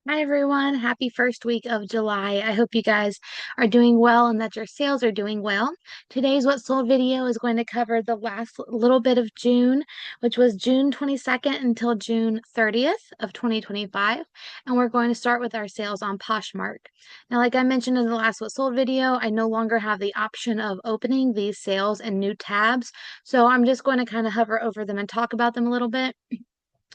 Hi everyone, happy first week of July. I hope you guys are doing well and that your sales are doing well. Today's What Sold video is going to cover the last little bit of June, which was June 22nd until June 30th of 2025. And we're going to start with our sales on Poshmark. Now, like I mentioned in the last What Sold video, I no longer have the option of opening these sales in new tabs. So I'm just going to kind of hover over them and talk about them a little bit.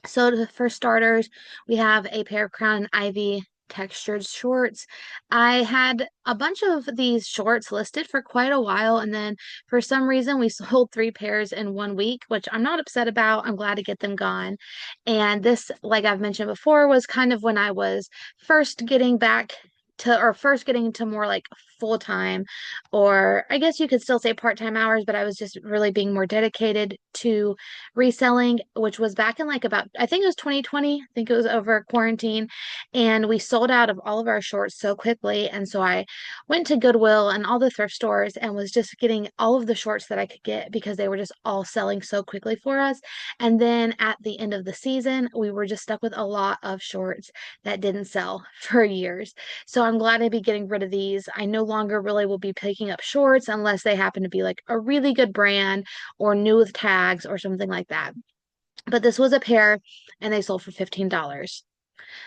So for starters, we have a pair of Crown and Ivy textured shorts. I had a bunch of these shorts listed for quite a while, and then for some reason we sold three pairs in 1 week, which I'm not upset about. I'm glad to get them gone. And this, like I've mentioned before, was kind of when I was first getting back to, or first getting to more like full time, or I guess you could still say part-time hours, but I was just really being more dedicated to reselling, which was back in like about, I think it was 2020. I think it was over quarantine. And we sold out of all of our shorts so quickly. And so I went to Goodwill and all the thrift stores and was just getting all of the shorts that I could get because they were just all selling so quickly for us. And then at the end of the season, we were just stuck with a lot of shorts that didn't sell for years. So I'm glad to be getting rid of these. I no longer really will be picking up shorts unless they happen to be like a really good brand or new with tags or something like that. But this was a pair and they sold for $15.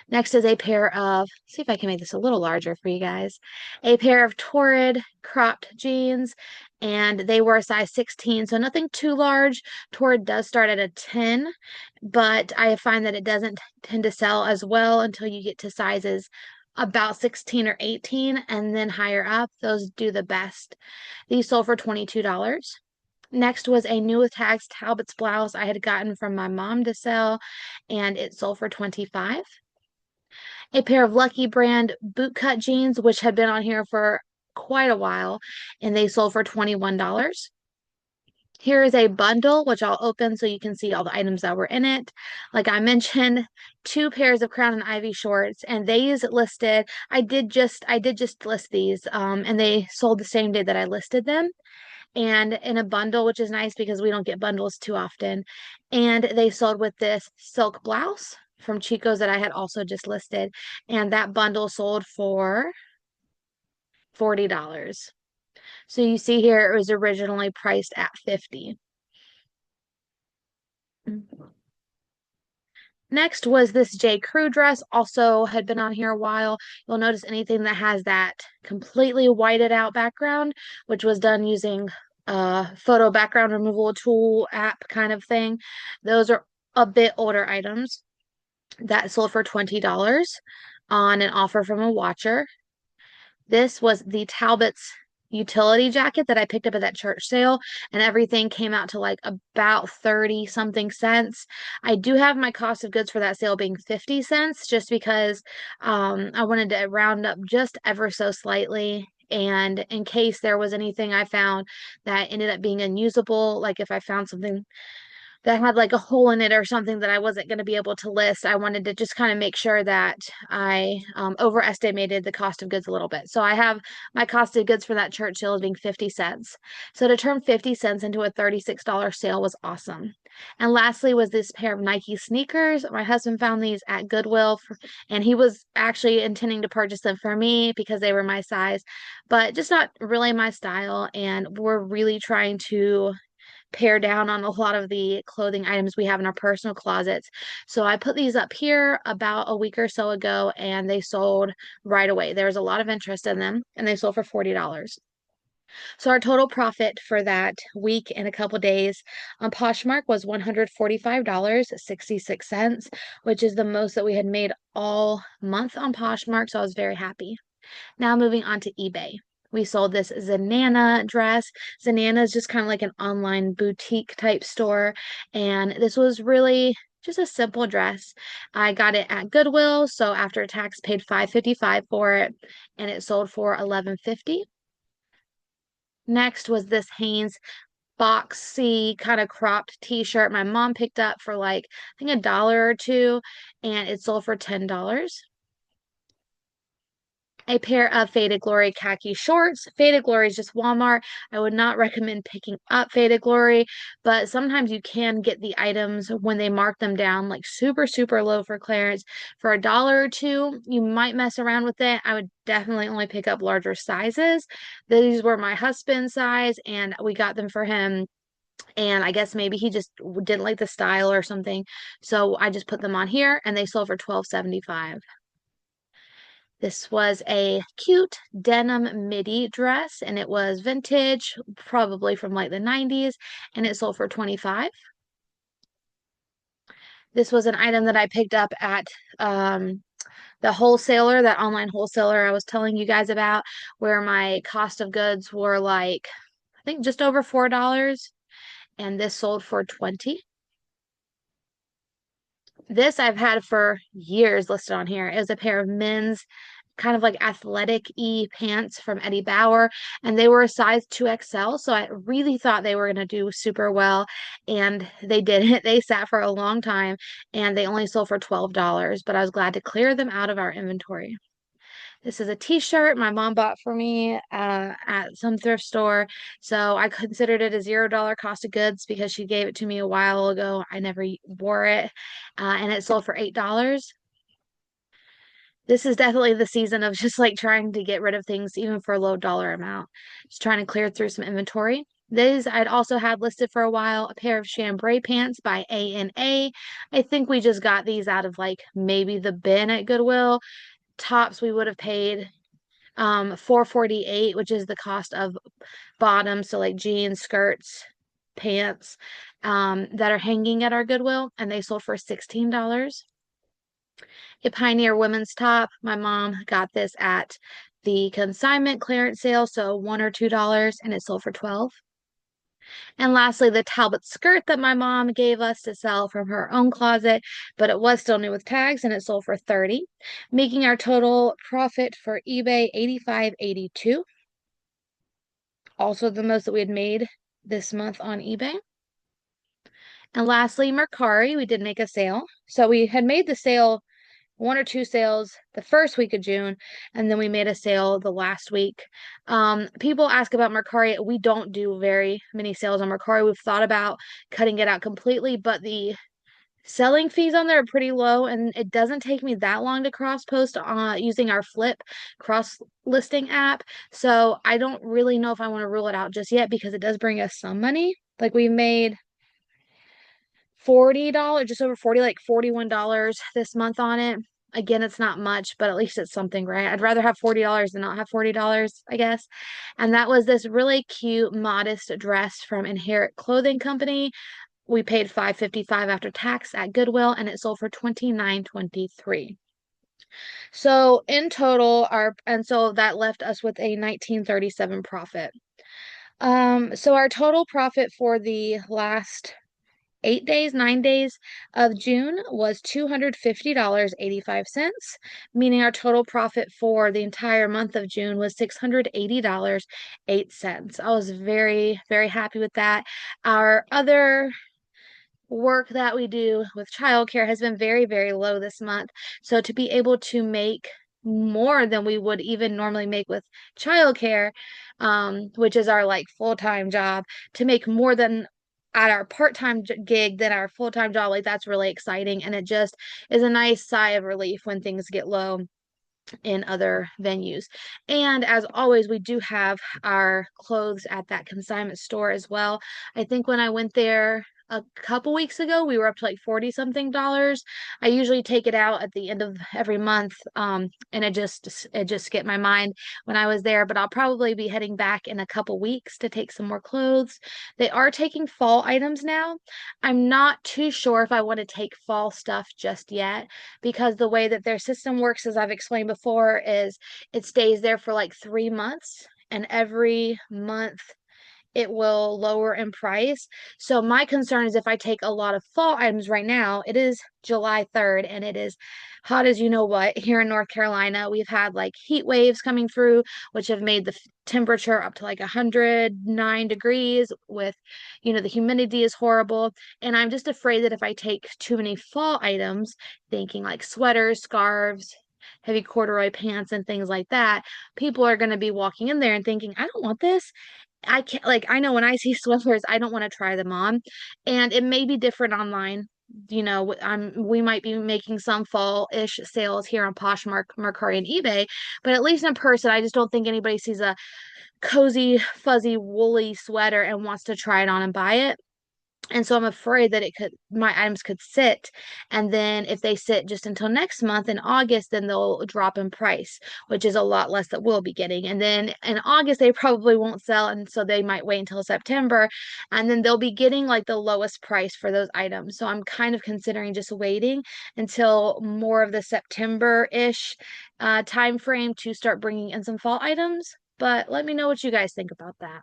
Next is a pair of, see if I can make this a little larger for you guys, a pair of Torrid cropped jeans, and they were a size 16, so nothing too large. Torrid does start at a 10, but I find that it doesn't tend to sell as well until you get to sizes about 16 or 18, and then higher up, those do the best. These sold for $22. Next was a new with tags Talbot's blouse I had gotten from my mom to sell, and it sold for 25. A pair of Lucky brand bootcut jeans, which had been on here for quite a while, and they sold for $21. Here is a bundle, which I'll open so you can see all the items that were in it. Like I mentioned, two pairs of Crown and Ivy shorts, and these listed. I did just list these, and they sold the same day that I listed them, and in a bundle, which is nice because we don't get bundles too often. And they sold with this silk blouse from Chico's that I had also just listed, and that bundle sold for $40. So you see here it was originally priced at 50. Next was this J. Crew dress, also had been on here a while. You'll notice anything that has that completely whited out background, which was done using a photo background removal tool app kind of thing. Those are a bit older items that sold for $20 on an offer from a watcher. This was the Talbot's utility jacket that I picked up at that church sale, and everything came out to like about 30 something cents. I do have my cost of goods for that sale being 50 cents just because I wanted to round up just ever so slightly. And in case there was anything I found that ended up being unusable, like if I found something that had like a hole in it or something that I wasn't going to be able to list. I wanted to just kind of make sure that I overestimated the cost of goods a little bit. So I have my cost of goods for that church sale as being 50 cents. So to turn 50 cents into a $36 sale was awesome. And lastly was this pair of Nike sneakers. My husband found these at Goodwill and he was actually intending to purchase them for me because they were my size, but just not really my style. And we're really trying to pare down on a lot of the clothing items we have in our personal closets. So I put these up here about a week or so ago and they sold right away. There was a lot of interest in them and they sold for $40. So our total profit for that week and a couple days on Poshmark was $145.66, which is the most that we had made all month on Poshmark. So I was very happy. Now moving on to eBay. We sold this Zanana dress. Zanana is just kind of like an online boutique type store. And this was really just a simple dress. I got it at Goodwill, so after tax paid $5.55 for it, and it sold for $11.50. Next was this Hanes boxy kind of cropped t-shirt my mom picked up for like I think $1 or $2, and it sold for $10. a pair of Faded Glory khaki shorts. Faded Glory is just Walmart. I would not recommend picking up Faded Glory, but sometimes you can get the items when they mark them down like super, super low for clearance. For a dollar or two, you might mess around with it. I would definitely only pick up larger sizes. These were my husband's size, and we got them for him. And I guess maybe he just didn't like the style or something. So I just put them on here and they sold for $12.75. This was a cute denim midi dress and it was vintage, probably from like the 90s, and it sold for 25. This was an item that I picked up at the wholesaler, that online wholesaler I was telling you guys about, where my cost of goods were like, I think just over $4, and this sold for 20. This I've had for years listed on here. It was a pair of men's kind of like athletic-y pants from Eddie Bauer, and they were a size 2XL, so I really thought they were going to do super well, and they didn't. They sat for a long time, and they only sold for $12, but I was glad to clear them out of our inventory. This is a t-shirt my mom bought for me at some thrift store. So I considered it a $0 cost of goods because she gave it to me a while ago. I never wore it, and it sold for $8. This is definitely the season of just like trying to get rid of things even for a low dollar amount. Just trying to clear through some inventory. These I'd also had listed for a while, a pair of chambray pants by A&A. I think we just got these out of like maybe the bin at Goodwill. Tops we would have paid 448, which is the cost of bottoms, so like jeans, skirts, pants, that are hanging at our Goodwill, and they sold for $16. A Pioneer women's top. My mom got this at the consignment clearance sale, so $1 or $2, and it sold for 12. And lastly, the Talbot skirt that my mom gave us to sell from her own closet, but it was still new with tags and it sold for 30, making our total profit for eBay 85.82. Also the most that we had made this month on eBay. And lastly, Mercari, we did make a sale. So we had made the sale, one or two sales the first week of June, and then we made a sale the last week. People ask about Mercari. We don't do very many sales on Mercari. We've thought about cutting it out completely, but the selling fees on there are pretty low, and it doesn't take me that long to cross post using our Flip cross listing app. So I don't really know if I want to rule it out just yet because it does bring us some money. Like we made $40, just over 40, like $41 this month on it. Again, it's not much, but at least it's something, right? I'd rather have $40 than not have $40, I guess. And that was this really cute, modest dress from Inherit Clothing Company. We paid $5.55 after tax at Goodwill, and it sold for $29.23. So in total, so that left us with a 1937 profit. So our total profit for the last 8 days, 9 days of June was $250.85, meaning our total profit for the entire month of June was $680.08. I was very, very happy with that. Our other work that we do with childcare has been very, very low this month. So to be able to make more than we would even normally make with childcare, which is our like full-time job, to make more than at our part-time gig than our full-time job, like that's really exciting. And it just is a nice sigh of relief when things get low in other venues. And as always, we do have our clothes at that consignment store as well. I think when I went there a couple weeks ago, we were up to like 40 something dollars. I usually take it out at the end of every month, and it just skipped my mind when I was there, but I'll probably be heading back in a couple weeks to take some more clothes. They are taking fall items now. I'm not too sure if I want to take fall stuff just yet, because the way that their system works, as I've explained before, is it stays there for like 3 months, and every month it will lower in price. So my concern is if I take a lot of fall items right now, it is July 3rd and it is hot as you know what here in North Carolina. We've had like heat waves coming through, which have made the temperature up to like 109 degrees with, the humidity is horrible. And I'm just afraid that if I take too many fall items, thinking like sweaters, scarves, heavy corduroy pants and things like that, people are going to be walking in there and thinking, I don't want this. I can't, like, I know when I see sweaters, I don't want to try them on. And it may be different online. We might be making some fall-ish sales here on Poshmark, Mercari, and eBay, but at least in person, I just don't think anybody sees a cozy, fuzzy, woolly sweater and wants to try it on and buy it. And so I'm afraid that my items could sit. And then if they sit just until next month in August, then they'll drop in price, which is a lot less that we'll be getting. And then in August, they probably won't sell. And so they might wait until September, and then they'll be getting like the lowest price for those items. So I'm kind of considering just waiting until more of the September-ish time frame to start bringing in some fall items. But let me know what you guys think about that.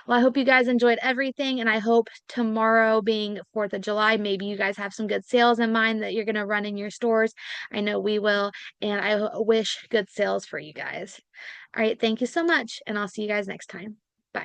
Well, I hope you guys enjoyed everything, and I hope tomorrow being 4th of July, maybe you guys have some good sales in mind that you're going to run in your stores. I know we will, and I wish good sales for you guys. All right, thank you so much, and I'll see you guys next time.